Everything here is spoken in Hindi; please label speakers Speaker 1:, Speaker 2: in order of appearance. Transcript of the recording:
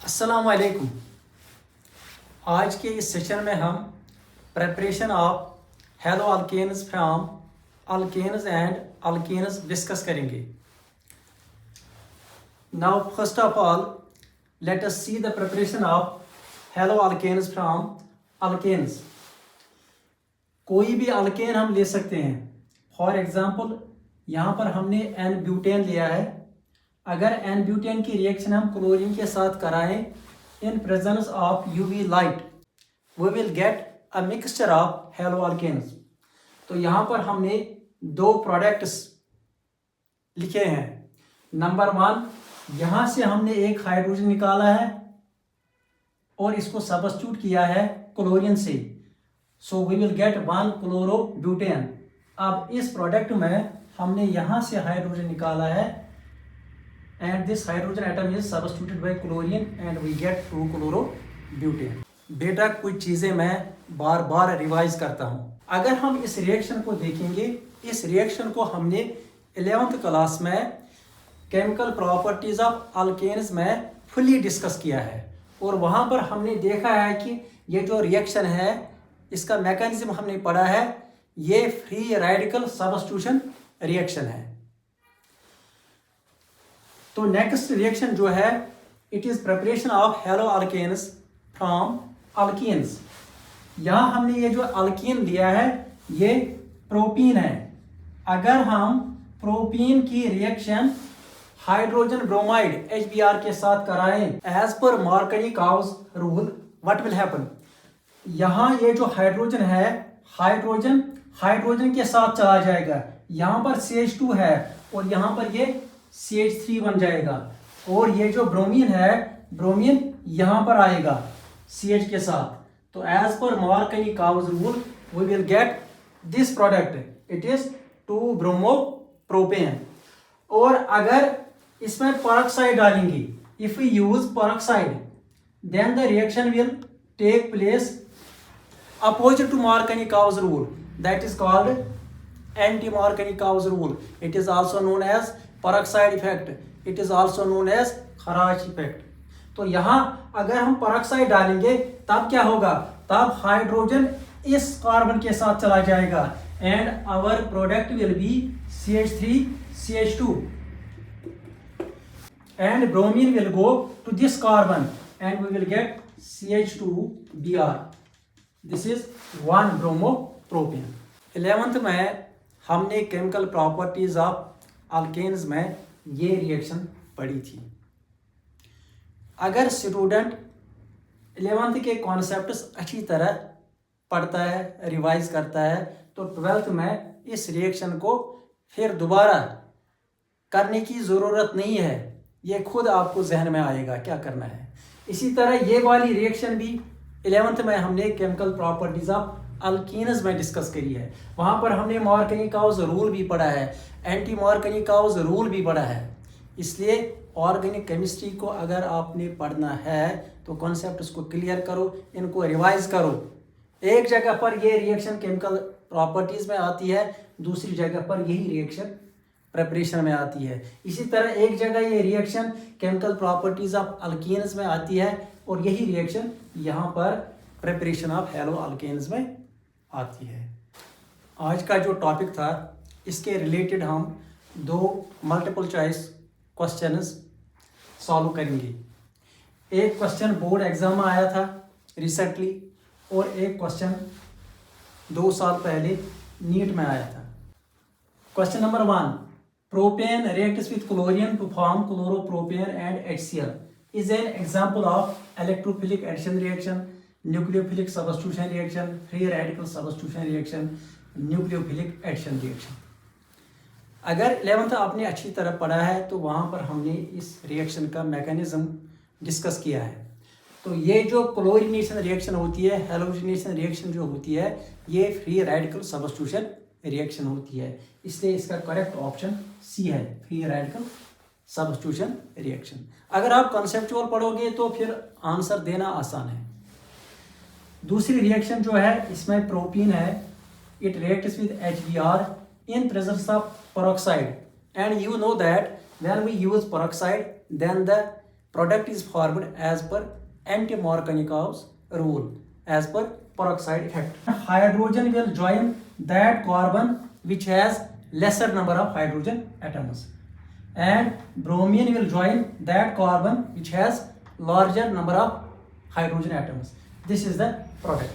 Speaker 1: अस्सलाम वालेकुम। आज के इस सेशन में हम preparation of hello alkanes from alkanes and alkanes discuss करेंगे। Now first of all let us see the preparation of hello alkanes from alkanes. कोई भी अल्केन हम ले सकते हैं। फॉर एग्जांपल यहाँ पर हमने एन ब्यूटेन लिया है। अगर एन ब्यूटेन की रिएक्शन हम क्लोरीन के साथ कराएं in presence of UV light we will get a mixture of hello alkanes. तो यहाँ पर हमने दो प्रोडक्ट्स लिखे हैं। नंबर 1, यहाँ से हमने एक हाइड्रोजन निकाला है और इसको सब्स्टिट्यूट किया है क्लोरीन से, so we will get 1 chlorobutane. अब इस प्रोडक्ट में हमने यहाँ से हाइड्रोजन निकाला है and this hydrogen atom is substituted by chlorine and we get 2 chlorobutane। बेटा कुछ चीज़ें मैं बार बार रिवाइज करता हूँ। अगर हम इस रिएक्शन को देखेंगे, इस रिएक्शन को हमने 11th क्लास में केमिकल प्रॉपर्टीज ऑफ अल्केन्स में फुली डिस्कस किया है और वहाँ पर हमने देखा है कि ये जो रिएक्शन है इसका मैकेनिज्म हमने पढ़ा है, ये फ्री रेडिकल सब्स्टिट्यूशन रिएक्शन है। तो नेक्स्ट रिएक्शन जो है it is preparation of hello alkanes from alkenes. यहाँ हमने ये जो अल्कीन लिया है ये प्रोपीन है। अगर हम प्रोपीन की रिएक्शन हाइड्रोजन ब्रोमाइड HBr के साथ कराएं as per Markovnikov's rule what will happen. यहाँ ये जो हाइड्रोजन है हाइड्रोजन के साथ चला जाएगा। यहाँ पर CH2 है और यहाँ पर ये CH3 बन जाएगा और ये जो ब्रोमीन है ब्रोमीन यहाँ पर आएगा CH के साथ। तो as per Markovnikov's rule we will get this product, it is 2 bromopropane. और अगर इसमें पेरोक्साइड डालेंगे, if we use peroxide then the reaction will take place opposite to Markovnikov's rule, that is called anti Markovnikov's rule. It is also known as peroxide effect, it is also known as Kharasch effect. तो यहाँ अगर हम पेरोक्साइड डालेंगे तब क्या होगा, तब हाइड्रोजन इस कार्बन के साथ चला जाएगा and our product will be CH3 CH2 and bromine will go to this carbon and we will get CH2Br। This is 1 bromopropane. 11th में हमने केमिकल प्रॉपर्टीज ऑफ अल्केन्स में ये रिएक्शन पढ़ी थी। अगर स्टूडेंट 11th के कॉन्सेप्ट्स अच्छी तरह पढ़ता है, रिवाइज करता है, तो 12th में इस रिएक्शन को फिर दोबारा करने की ज़रूरत नहीं है, ये खुद आपको जहन में आएगा क्या करना है। इसी तरह ये वाली रिएक्शन भी 11th में हमने केमिकल प्रॉपर्टीज ऑफ अल्कीन्स में डिस्कस करी है। वहाँ पर हमने मार्कनी-काउज रूल भी पढ़ा है, एंटी मार्कनी-काउज रूल भी पढ़ा है। इसलिए ऑर्गेनिक केमिस्ट्री को अगर आपने पढ़ना है तो कॉन्सेप्ट उसको क्लियर करो, इनको रिवाइज करो। एक जगह पर ये रिएक्शन केमिकल प्रॉपर्टीज में आती है, दूसरी जगह पर यही रिएक्शन प्रिपरेशन में आती है। इसी तरह एक जगह ये reaction chemical properties of alkenes में आती है और यही रिएक्शन यहाँ पर प्रिपरेशन ऑफ हेलो अल्केन्स में आती है। आज का जो टॉपिक था इसके रिलेटेड हम 2 मल्टीपल चॉइस क्वेश्चंस सॉल्व करेंगे। एक क्वेश्चन बोर्ड एग्जाम में आया था रिसेंटली और एक क्वेश्चन 2 साल पहले नीट में आया था। Question number 1, propane reacts with chlorine to form chloropropane and HCl is an example of electrophilic addition reaction, nucleophilic substitution reaction, free radical substitution reaction, nucleophilic addition reaction। अगर 11th आपने अच्छी तरह पढ़ा है तो वहाँ पर हमने इस रिएक्शन का मैकेनिज्म डिस्कस किया है। तो ये जो क्लोरीनेशन रिएक्शन होती है, हेलोजिनेशन रिएक्शन जो होती है, ये फ्री रेडिकल सब्स्टिट्यूशन रिएक्शन होती है। इसलिए इसका करेक्ट ऑप्शन C है, फ्री रेडिकल सब्स्टिट्यूशन रिएक्शन। अगर आप कॉन्सेप्चुअल पढ़ोगे तो फिर आंसर देना आसान है। दूसरी रिएक्शन जो है इसमें प्रोपीन है, it reacts with HBr in presence of peroxide and you know that when we use peroxide then the Product is formed as per anti-Markovnikov's rule, as per peroxide effect. Hydrogen will join that carbon which has lesser number of hydrogen atoms, and bromine will join that carbon which has larger number of hydrogen atoms. This is the product.